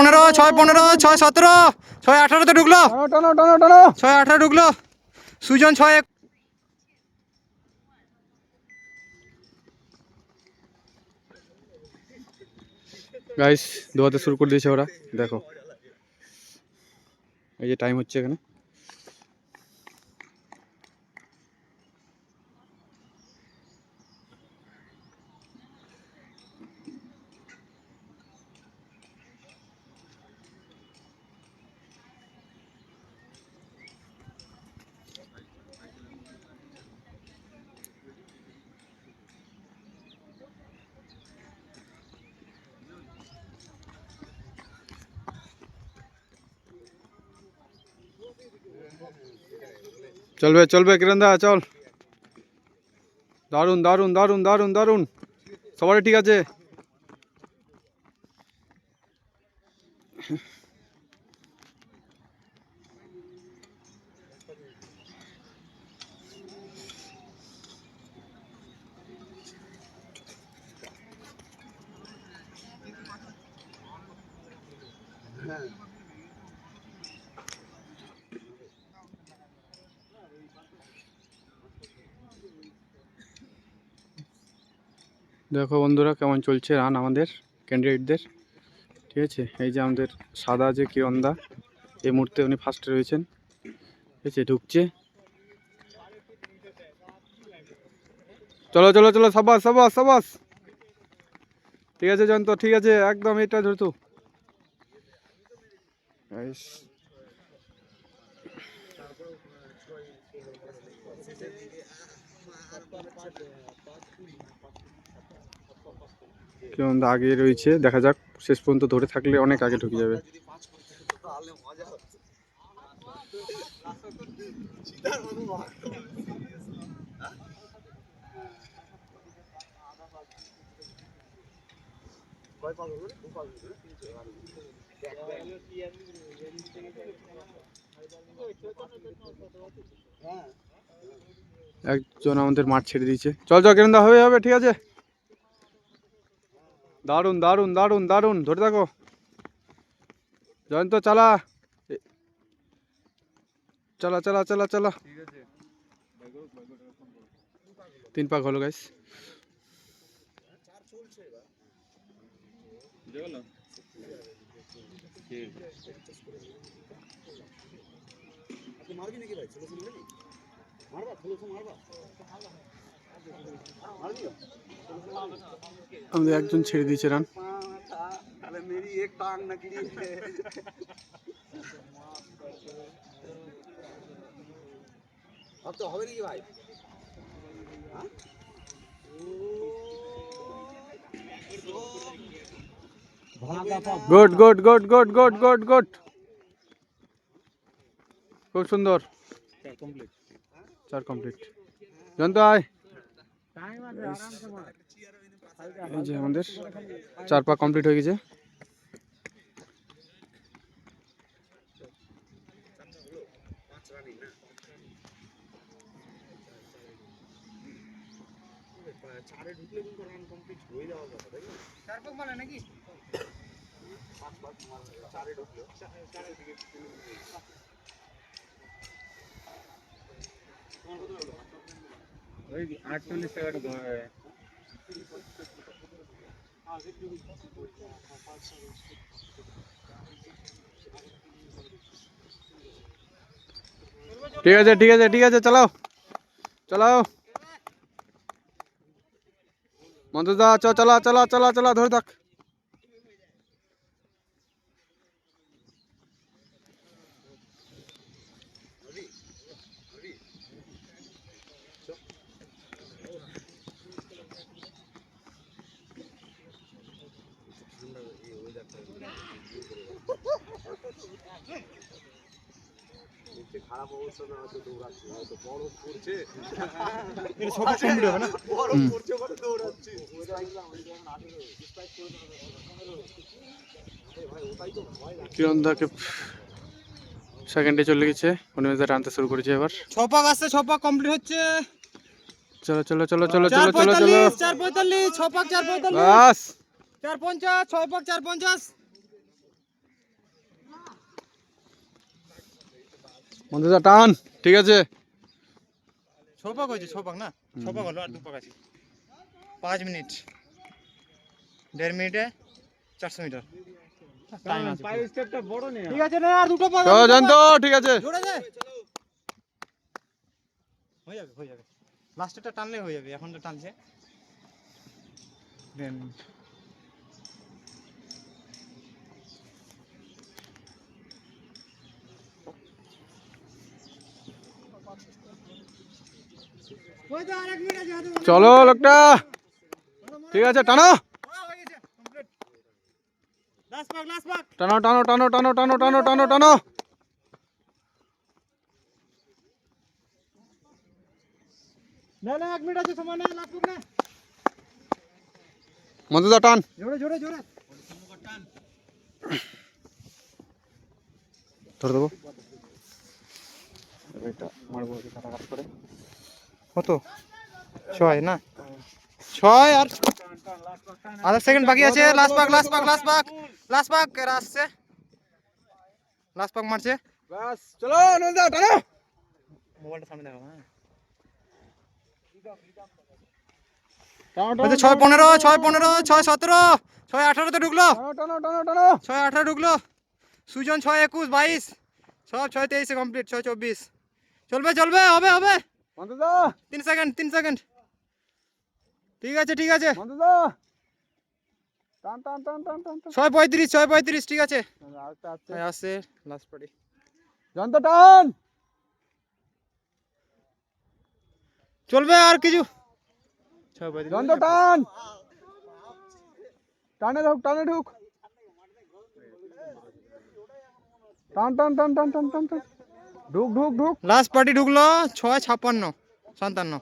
15 6 15 6 17 6 18 তে ঢুকলো, 6 18 ঢুকলো। সুজন 6 গাইস দোয়াতে শুরু করে দিয়েছে ওরা, দেখো এই যে টাইম হচ্ছে এখানে। চলবে চলবে কিরণদা চল, দারুন দারুন দারুন দারুন দারুন, সবারই ঠিক আছে। দেখো বন্ধুরা কেমন চলছে রান আমাদের ক্যান্ডিডেটদের, ঠিক আছে। এই যে আমাদের সাদা যে কিরণদা, এই মুহূর্তে উনি ফার্স্টে রয়েছেন, ঠিক আছে, ঢুকছে। চলো চলো চলো, সাবাস সাবাস সাবাস, ঠিক আছে জয়ন্ত, ঠিক আছে একদম, এটা ধরতো। কিরণদা আগে রয়েছে, দেখা যাক শেষ পর্যন্ত ধরে থাকলে অনেক আগে ঢুকে যাবে। একজন আমাদের মাঠ ছেড়ে দিয়েছে, চল চল কিরণদা, হবে হবে, ঠিক আছে। দারুন দারুন দারুন দারুন, ধরে থাকো জয়ন্ত, চালা চালা চালা চালা চালা। 3 পাক হলো গাইস। আমাদের একজন ছেড়ে দিয়েছে run. Good good good good good good good, খুব সুন্দর, 4 কমপ্লিট। জয়ন্ত আয়, এই যে আমাদের 4 পাক কমপ্লিট হয়ে গেছে। ওই 48 টাকা ঘুমাবে। ঠিক আছে ঠিক আছে ঠিক আছে, চালাও চালাও মন্তদা, চলা চলা চলা চলা, ধরে থাক। খারাপ অবস্থা না, হয়তো দৌড়াচ্ছি, হয়তো বরফ পড়ছে, এটা সব কমপ্লিট হবে না, বরফ পড়ছে বলে দৌড়াচ্ছি। কিরণদাকে সেকেন্ডে চলে গেছে, উনি টানতে শুরু করেছে এবার। 6 পাক আসছে, 6 পাক কমপ্লিট হচ্ছে। চলো চলো চলো চলো চলো চলো চলো, 4:45, 6 পাক 4:45, বাস 4:50, 6 পাক 4:50। মন্টুদা টান, ঠিক আছে। 6 পাক হয়েছে, 6 পাক না, 6 পাক হলো, আর 2 পাক আছে। 5 মিনিট, 1.5 মিনিটে 400 মিটার টাইম আছে। পায়ের স্টেপটা বড় নেই। ঠিক আছে না, আর 2টো পাক, চলো জয়ন্ত, ঠিক আছে। জোরে দে, হয়ে যাবে হয়ে যাবে। লাস্টেরটা টানলে হয়ে যাবে, এখন তো টানছে। দেন ওই তো আরেক মিনিট আছে হাতে। চলো লোকটা, ঠিক আছে, টানো হয়ে গেছে কমপ্লিট। লাস্ট পাক, লাস্ট পাক। টানো টানো টানো টানো টানো টানো টানো টানো। না না, 1 মিনিট আছে সময়, না লাস্ট পাক না। মন্টুদা টান। জোরে জোরে জোরে ধরে দেবো। কত? 6 না, 6 আর আধা সেকেন্ড বাকি আছে। লাস্ট পাক, লাস্ট পাক, লাস্ট পাক, লাস্ট পাক। এরা আসছে, লাস্ট পাক মারছে। বাস চলো নন্দা, টানো। মোবাইলটা সামনে দেখো। হ্যাঁ, টানো টানো 6-15, 6-15, 6-17, 6-18 তে ঢুকলো, টানো টানো টানো। 6-18 ঢুকলো। সুজন 6-21, 22, সব 6-23 কমপ্লিট, 6-24। চলবে চলবে, হবে হবে। মন্টুদা, 3 সেকেন্ড, 3 সেকেন্ড। ঠিক আছে ঠিক আছে। মন্টুদা, টান টান টান টান টান টান। 6-35, 6-35, ঠিক আছে। আস্তে আস্তে। আসছে লাস্ট পার্টি। জয়ন্ত টান। চলবে আর কিছু। 6-35 জয়ন্ত টান। টানে ঢুক, টানে ঢুক। টান টান টান টান টান টান টান। ঢুক ঢুক ঢুক। লাস্ট পার্টি ঢুকলো 6-56, 57।